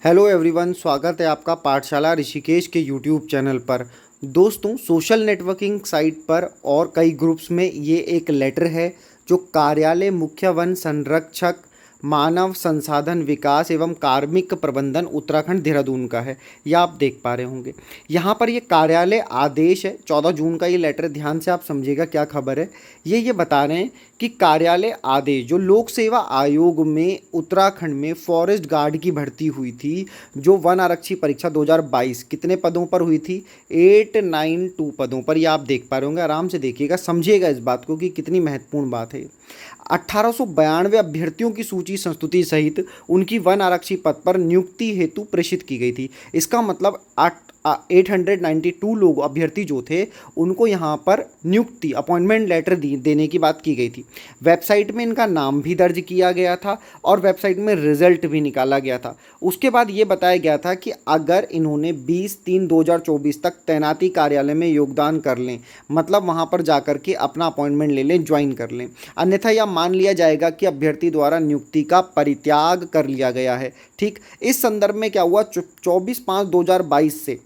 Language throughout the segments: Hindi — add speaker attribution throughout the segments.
Speaker 1: हेलो एवरीवन, स्वागत है आपका पाठशाला ऋषिकेश के यूट्यूब चैनल पर। दोस्तों, सोशल नेटवर्किंग साइट पर और कई ग्रुप्स में ये एक लेटर है जो कार्यालय मुख्य वन संरक्षक मानव संसाधन विकास एवं कार्मिक प्रबंधन उत्तराखंड देहरादून का है। यह आप देख पा रहे होंगे। यहाँ पर ये कार्यालय आदेश है, 14 जून का ये लेटर। ध्यान से आप समझिएगा क्या खबर है। ये बता रहे हैं कि कार्यालय आदेश जो लोक सेवा आयोग में उत्तराखंड में फॉरेस्ट गार्ड की भर्ती हुई थी, जो वन आरक्षी परीक्षा 2022 कितने पदों पर हुई थी? 892 पदों पर। ये आप देख पा रहे होंगे। आराम से देखिएगा, समझिएगा इस बात को कि कितनी महत्वपूर्ण बात है। 1892 अभ्यर्थियों की सूची संस्तुति सहित उनकी वन आरक्षी पद पर नियुक्ति हेतु प्रेषित की गई थी। इसका मतलब 892 लोग अभ्यर्थी जो थे उनको यहाँ पर नियुक्ति अपॉइंटमेंट लेटर देने की बात की गई थी। वेबसाइट में इनका नाम भी दर्ज किया गया था और वेबसाइट में रिजल्ट भी निकाला गया था। उसके बाद ये बताया गया था कि अगर इन्होंने 20/3/2024 तक तैनाती कार्यालय में योगदान कर लें, मतलब वहाँ पर जाकर के अपना अपॉइंटमेंट ले लें, ज्वाइन कर लें, अन्यथा यह मान लिया जाएगा कि अभ्यर्थी द्वारा नियुक्ति का परित्याग कर लिया गया है। ठीक, इस संदर्भ में क्या हुआ, 24/5/2022 से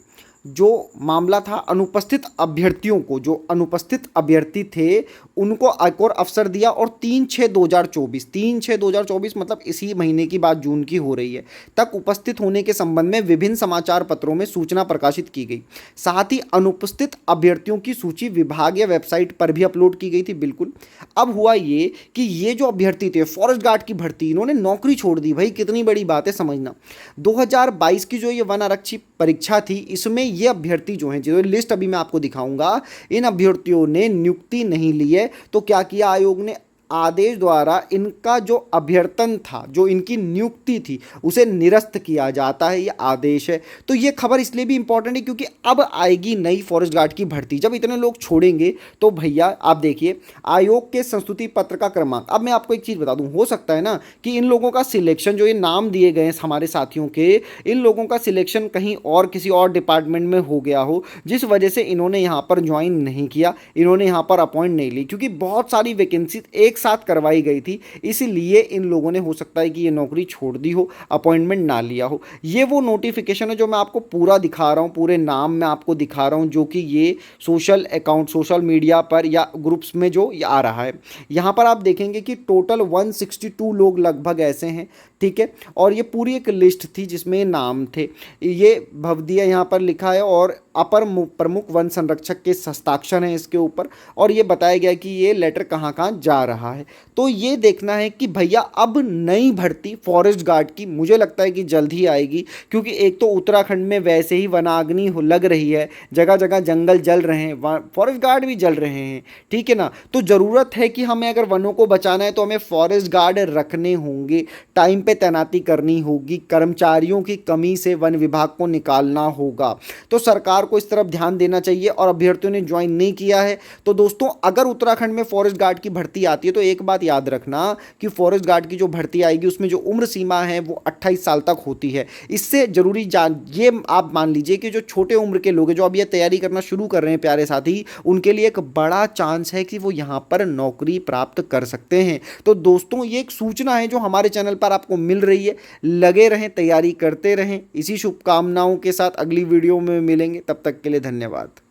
Speaker 1: जो मामला था अनुपस्थित अभ्यर्थियों को, जो अनुपस्थित अभ्यर्थी थे उनको एक और अवसर दिया और 3/6/2024 मतलब इसी महीने की बात, जून की हो रही है, तक उपस्थित होने के संबंध में विभिन्न समाचार पत्रों में सूचना प्रकाशित की गई। साथ ही अनुपस्थित अभ्यर्थियों की सूची विभागीय वेबसाइट पर भी अपलोड की गई थी। बिल्कुल। अब हुआ ये कि ये जो अभ्यर्थी थे फॉरेस्ट गार्ड की भर्ती, इन्होंने नौकरी छोड़ दी। भाई कितनी बड़ी बात है, समझना। 2022 की जो ये वन आरक्षी परीक्षा थी, इसमें ये अभ्यर्थी जो हैं, जो लिस्ट अभी मैं आपको दिखाऊंगा, इन अभ्यर्थियों ने नियुक्ति नहीं ली है। तो क्या किया आयोग ने? आदेश द्वारा इनका जो अभ्यर्थन था, जो इनकी नियुक्ति थी, उसे निरस्त किया जाता है। ये आदेश है। तो ये खबर इसलिए भी इंपॉर्टेंट है क्योंकि अब आएगी नई फॉरेस्ट गार्ड की भर्ती। जब इतने लोग छोड़ेंगे तो भैया आप देखिए, आयोग के संस्तुति पत्र का क्रमांक। अब मैं आपको एक चीज़ बता दूं, हो सकता है ना कि इन लोगों का सिलेक्शन, जो ये नाम दिए गए हैं हमारे साथियों के, इन लोगों का सिलेक्शन कहीं और किसी और डिपार्टमेंट में हो गया हो, जिस वजह से इन्होंने यहाँ पर ज्वाइन नहीं किया, इन्होंने यहाँ पर अपॉइंट नहीं ली, क्योंकि बहुत सारी वैकेंसी एक साथ करवाई गई थी। इसलिए इन लोगों ने, हो सकता है कि ये नौकरी छोड़ दी हो, अपॉइंटमेंट ना लिया हो। ये वो नोटिफिकेशन है जो मैं आपको पूरा दिखा रहा हूँ, पूरे नाम मैं आपको दिखा रहा हूँ, जो कि ये सोशल अकाउंट, सोशल मीडिया पर या ग्रुप्स में जो आ रहा है। यहाँ पर आप देखेंगे कि टोटल 162 लोग लगभग ऐसे हैं। ठीक है, और ये पूरी एक लिस्ट थी जिसमें नाम थे। ये भवदिया यहाँ पर लिखा है और अपर प्रमुख वन संरक्षक के हस्ताक्षर हैं इसके ऊपर, और ये बताया गया कि ये लेटर कहाँ कहाँ जा रहा है। तो ये देखना है कि भैया अब नई भर्ती फॉरेस्ट गार्ड की मुझे लगता है कि जल्द ही आएगी, क्योंकि एक तो उत्तराखंड में वैसे ही वनाग्नि लग रही है, जगह जगह जंगल जल रहे हैं, फॉरेस्ट गार्ड भी जल रहे हैं। ठीक है ना, तो ज़रूरत है कि हमें अगर वनों को बचाना है तो हमें फॉरेस्ट गार्ड रखने होंगे, टाइम पे तैनाती करनी होगी, कर्मचारियों की कमी से वन विभाग को निकालना होगा। तो सरकार को इस तरफ ध्यान देना चाहिए। और अभ्यर्थियों ने ज्वाइन नहीं किया है तो दोस्तों, अगर उत्तराखंड में फॉरेस्ट गार्ड की भर्ती आती है तो एक बात याद रखना कि फॉरेस्ट गार्ड की जो भर्ती आएगी उसमें जो उम्र सीमा है वो 28 साल तक होती है। इससे जरूरी जान ये आप मान लीजिए कि जो छोटे उम्र के लोग हैं, जो अब ये तैयारी करना शुरू कर रहे हैं प्यारे साथी, उनके लिए एक बड़ा चांस है कि वो यहाँ पर नौकरी प्राप्त कर सकते हैं। तो दोस्तों, ये एक सूचना है जो हमारे चैनल पर आपको मिल रही है। लगे रहें, तैयारी करते रहें। इसी शुभकामनाओं के साथ अगली वीडियो में मिलेंगे। तब तक के लिए धन्यवाद।